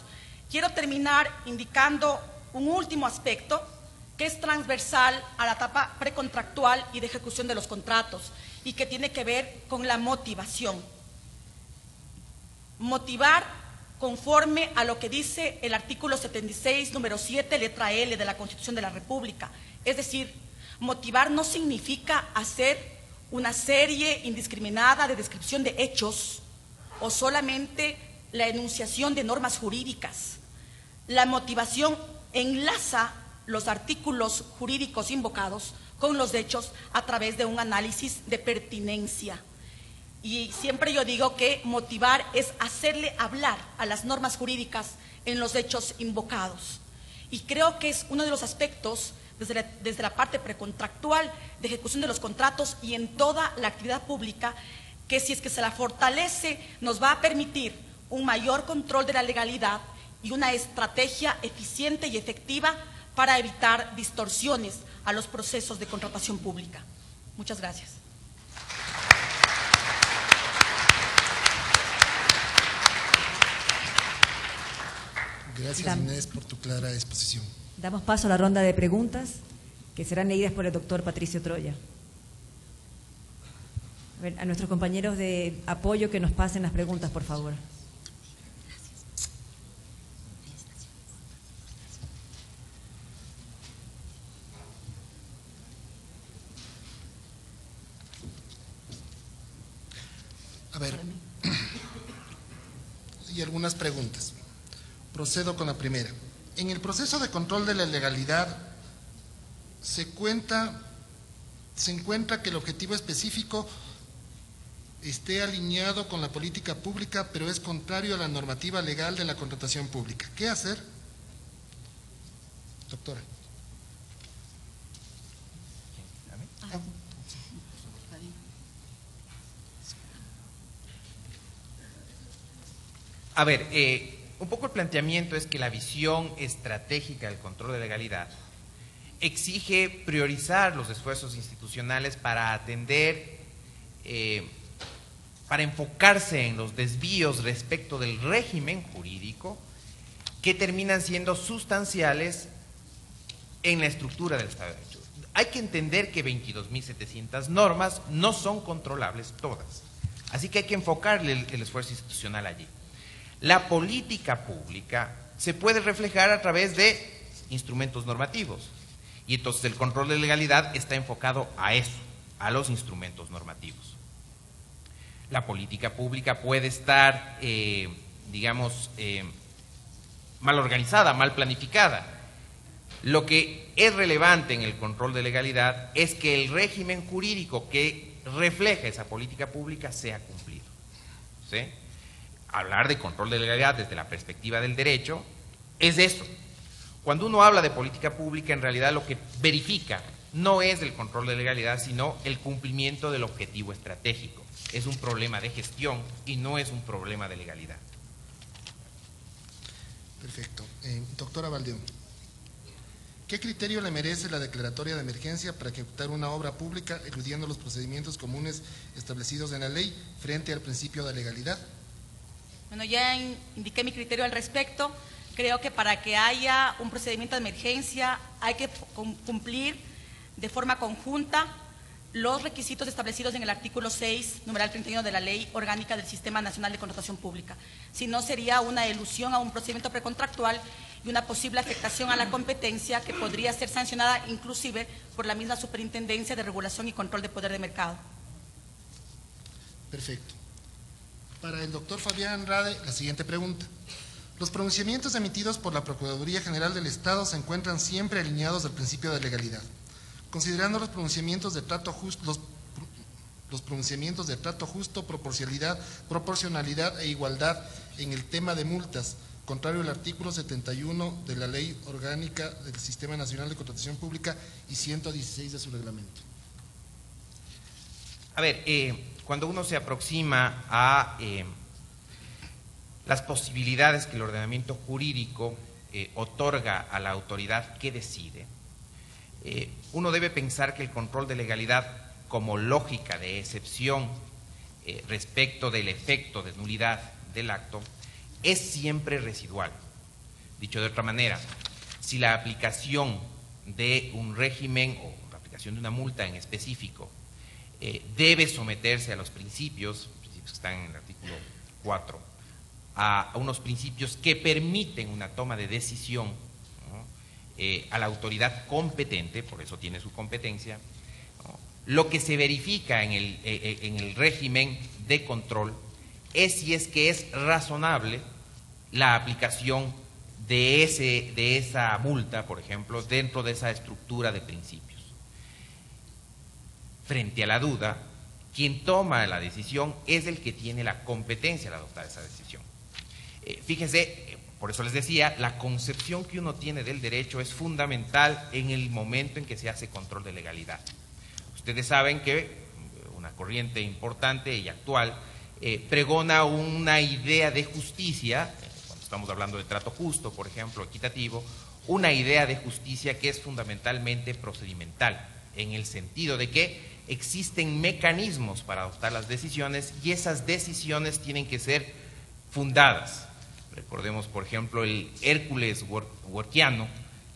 Quiero terminar indicando un último aspecto que es transversal a la etapa precontractual y de ejecución de los contratos y que tiene que ver con la motivación. Motivar conforme a lo que dice el artículo 76, número 7, letra L de la Constitución de la República. Es decir, motivar no significa hacer una serie indiscriminada de descripción de hechos o solamente la enunciación de normas jurídicas. La motivación enlaza los artículos jurídicos invocados con los hechos a través de un análisis de pertinencia. Y siempre yo digo que motivar es hacerle hablar a las normas jurídicas en los hechos invocados. Y creo que es uno de los aspectos desde la parte precontractual de ejecución de los contratos y en toda la actividad pública, que si es que se la fortalece, nos va a permitir un mayor control de la legalidad y una estrategia eficiente y efectiva para evitar distorsiones a los procesos de contratación pública. Muchas gracias. Gracias, Inés, por tu clara exposición. Damos paso a la ronda de preguntas que serán leídas por el doctor Patricio Troya. A nuestros compañeros de apoyo que nos pasen las preguntas, por favor. A ver, y algunas preguntas. Procedo con la primera. En el proceso de control de la legalidad, se encuentra que el objetivo específico esté alineado con la política pública, pero es contrario a la normativa legal de la contratación pública. ¿Qué hacer? Doctora. A ver, un poco el planteamiento es que la visión estratégica del control de legalidad exige priorizar los esfuerzos institucionales para atender, para enfocarse en los desvíos respecto del régimen jurídico que terminan siendo sustanciales en la estructura del Estado de Derecho. Hay que entender que 22.700 normas no son controlables todas, así que hay que enfocarle el esfuerzo institucional allí. La política pública se puede reflejar a través de instrumentos normativos y entonces el control de legalidad está enfocado a eso, a los instrumentos normativos. La política pública puede estar, mal organizada, mal planificada. Lo que es relevante en el control de legalidad es que el régimen jurídico que refleja esa política pública sea cumplido, ¿sí? Hablar de control de legalidad desde la perspectiva del derecho es eso. Cuando uno habla de política pública, en realidad lo que verifica no es el control de legalidad, sino el cumplimiento del objetivo estratégico. Es un problema de gestión y no es un problema de legalidad. Perfecto. Doctora Valdeón, ¿qué criterio le merece la declaratoria de emergencia para ejecutar una obra pública eludiendo los procedimientos comunes establecidos en la ley frente al principio de legalidad? Bueno, ya indiqué mi criterio al respecto. Creo que para que haya un procedimiento de emergencia hay que cumplir de forma conjunta los requisitos establecidos en el artículo 6, numeral 31 de la Ley Orgánica del Sistema Nacional de Contratación Pública. Si no, sería una elusión a un procedimiento precontractual y una posible afectación a la competencia que podría ser sancionada inclusive por la misma Superintendencia de Regulación y Control de Poder de Mercado. Perfecto. Para el doctor Fabián Rade, la siguiente pregunta. Los pronunciamientos emitidos por la Procuraduría General del Estado se encuentran siempre alineados al principio de legalidad. Considerando los pronunciamientos de trato justo, proporcionalidad e igualdad en el tema de multas, contrario al artículo 71 de la Ley Orgánica del Sistema Nacional de Contratación Pública y 116 de su reglamento. A ver, cuando uno se aproxima a las posibilidades que el ordenamiento jurídico otorga a la autoridad que decide, uno debe pensar que el control de legalidad como lógica de excepción respecto del efecto de nulidad del acto es siempre residual. Dicho de otra manera, si la aplicación de un régimen o la aplicación de una multa en específico debe someterse a los principios que están en el artículo 4, a unos principios que permiten una toma de decisión, ¿no?, a la autoridad competente, por eso tiene su competencia, ¿no?, lo que se verifica en el régimen de control es si es que es razonable la aplicación de esa multa, por ejemplo, dentro de esa estructura de principios. Frente a la duda, quien toma la decisión es el que tiene la competencia de adoptar esa decisión. Fíjense, por eso les decía, la concepción que uno tiene del derecho es fundamental en el momento en que se hace control de legalidad. Ustedes saben que una corriente importante y actual pregona una idea de justicia, cuando estamos hablando de trato justo, por ejemplo, equitativo, una idea de justicia que es fundamentalmente procedimental, en el sentido de que existen mecanismos para adoptar las decisiones y esas decisiones tienen que ser fundadas. Recordemos, por ejemplo, el Hércules workiano,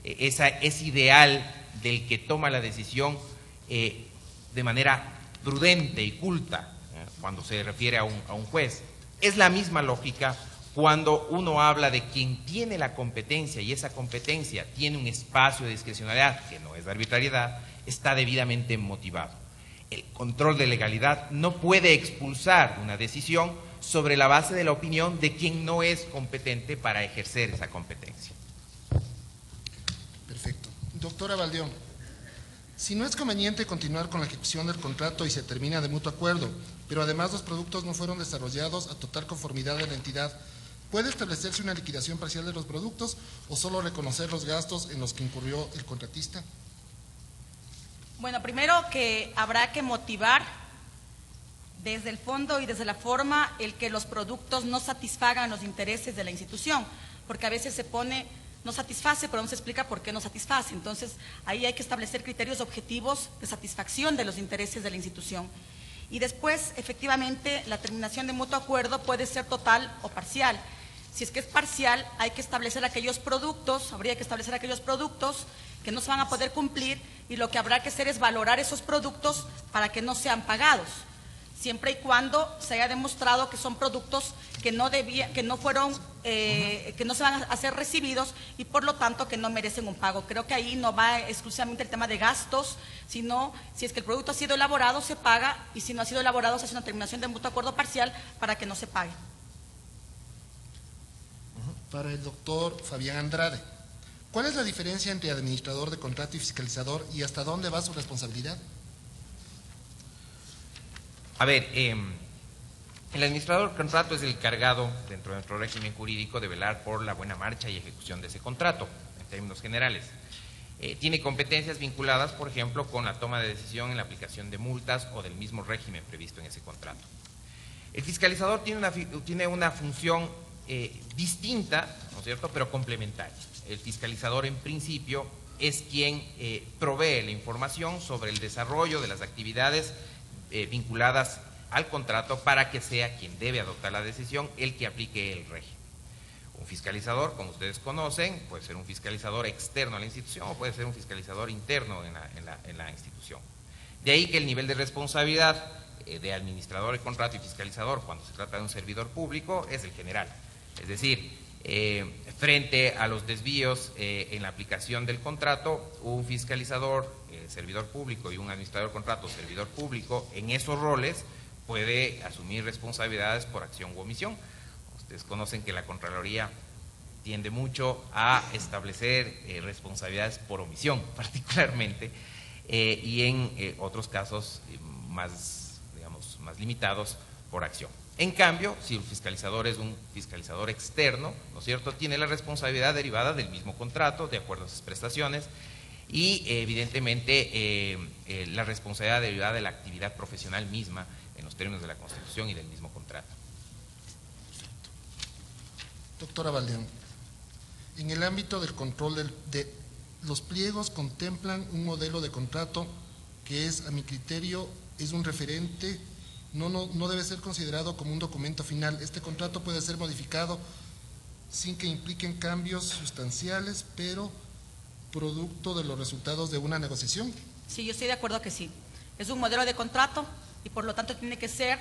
ese ideal del que toma la decisión de manera prudente y culta, cuando se refiere a un juez. Es la misma lógica cuando uno habla de quien tiene la competencia y esa competencia tiene un espacio de discrecionalidad, que no es de arbitrariedad, está debidamente motivado. El control de legalidad no puede expulsar una decisión sobre la base de la opinión de quien no es competente para ejercer esa competencia. Perfecto. Doctora Valdión, si no es conveniente continuar con la ejecución del contrato y se termina de mutuo acuerdo, pero además los productos no fueron desarrollados a total conformidad de la entidad, ¿puede establecerse una liquidación parcial de los productos o solo reconocer los gastos en los que incurrió el contratista? Bueno, primero que habrá que motivar desde el fondo y desde la forma el que los productos no satisfagan los intereses de la institución, porque a veces se pone no satisface, pero no se explica por qué no satisface. Entonces, ahí hay que establecer criterios objetivos de satisfacción de los intereses de la institución. Y después, efectivamente, la terminación de mutuo acuerdo puede ser total o parcial. Si es que es parcial, hay que establecer aquellos productos, habría que establecer aquellos productos que no se van a poder cumplir y lo que habrá que hacer es valorar esos productos para que no sean pagados, siempre y cuando se haya demostrado que son productos que no se van a ser recibidos y por lo tanto que no merecen un pago. Creo que ahí no va exclusivamente el tema de gastos, sino si es que el producto ha sido elaborado se paga y si no ha sido elaborado se hace una terminación de mutuo acuerdo parcial para que no se pague. Para el doctor Fabián Andrade, ¿cuál es la diferencia entre administrador de contrato y fiscalizador y hasta dónde va su responsabilidad? A ver, el administrador de contrato es el cargado dentro de nuestro régimen jurídico de velar por la buena marcha y ejecución de ese contrato, en términos generales. Tiene competencias vinculadas, por ejemplo, con la toma de decisión en la aplicación de multas o del mismo régimen previsto en ese contrato. El fiscalizador tiene una función distinta, ¿no es cierto?, pero complementaria. El fiscalizador, en principio, es quien provee la información sobre el desarrollo de las actividades vinculadas al contrato para que sea quien debe adoptar la decisión el que aplique el régimen. Un fiscalizador, como ustedes conocen, puede ser un fiscalizador externo a la institución o puede ser un fiscalizador interno en la institución. De ahí que el nivel de responsabilidad de administrador de contrato y fiscalizador cuando se trata de un servidor público es el general. Es decir, frente a los desvíos en la aplicación del contrato, un fiscalizador, servidor público y un administrador de contrato, servidor público, en esos roles puede asumir responsabilidades por acción u omisión. Ustedes conocen que la Contraloría tiende mucho a establecer responsabilidades por omisión, particularmente, y en otros casos más limitados por acción. En cambio, si el fiscalizador es un fiscalizador externo, ¿no es cierto?, tiene la responsabilidad derivada del mismo contrato, de acuerdo a sus prestaciones, y evidentemente la responsabilidad derivada de la actividad profesional misma en los términos de la Constitución y del mismo contrato. Doctora Valdeón, en el ámbito del control de los pliegos contemplan un modelo de contrato que es, a mi criterio, es un referente, no debe ser considerado como un documento final. Este contrato puede ser modificado sin que impliquen cambios sustanciales, pero producto de los resultados de una negociación. Sí, yo estoy de acuerdo que sí. Es un modelo de contrato y por lo tanto tiene que ser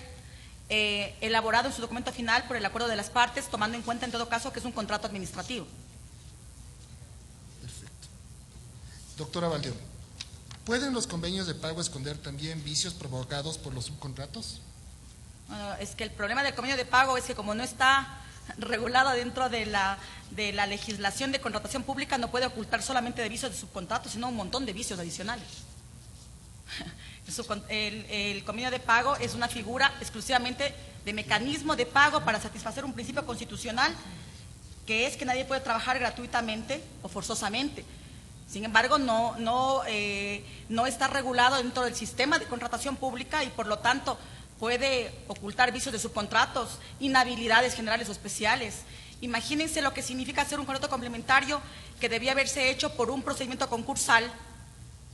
elaborado en su documento final por el acuerdo de las partes, tomando en cuenta en todo caso que es un contrato administrativo. Perfecto. Doctora Valdeón, ¿pueden los convenios de pago esconder también vicios provocados por los subcontratos? Bueno, es que el problema del convenio de pago es que como no está regulado dentro de la legislación de contratación pública, no puede ocultar solamente de vicios de subcontratos, sino un montón de vicios adicionales. El convenio de pago es una figura exclusivamente de mecanismo de pago para satisfacer un principio constitucional, que es que nadie puede trabajar gratuitamente o forzosamente. Sin embargo, no está regulado dentro del sistema de contratación pública y por lo tanto puede ocultar vicios de subcontratos, inhabilidades generales o especiales. Imagínense lo que significa hacer un contrato complementario que debía haberse hecho por un procedimiento concursal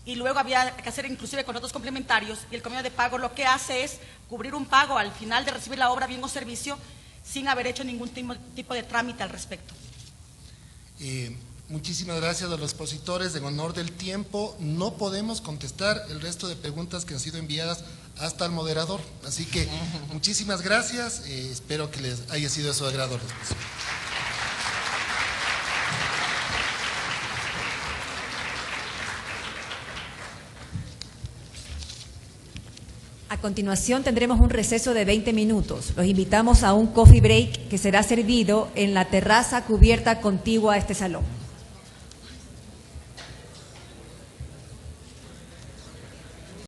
y luego había que hacer inclusive contratos complementarios, y el convenio de pago lo que hace es cubrir un pago al final de recibir la obra, bien o servicio, sin haber hecho ningún tipo de trámite al respecto. Muchísimas gracias a los expositores. En honor del tiempo, no podemos contestar el resto de preguntas que han sido enviadas hasta el moderador. Así que muchísimas gracias. Espero que les haya sido de su agrado la exposición. A continuación tendremos un receso de 20 minutos. Los invitamos a un coffee break que será servido en la terraza cubierta contigua a este salón.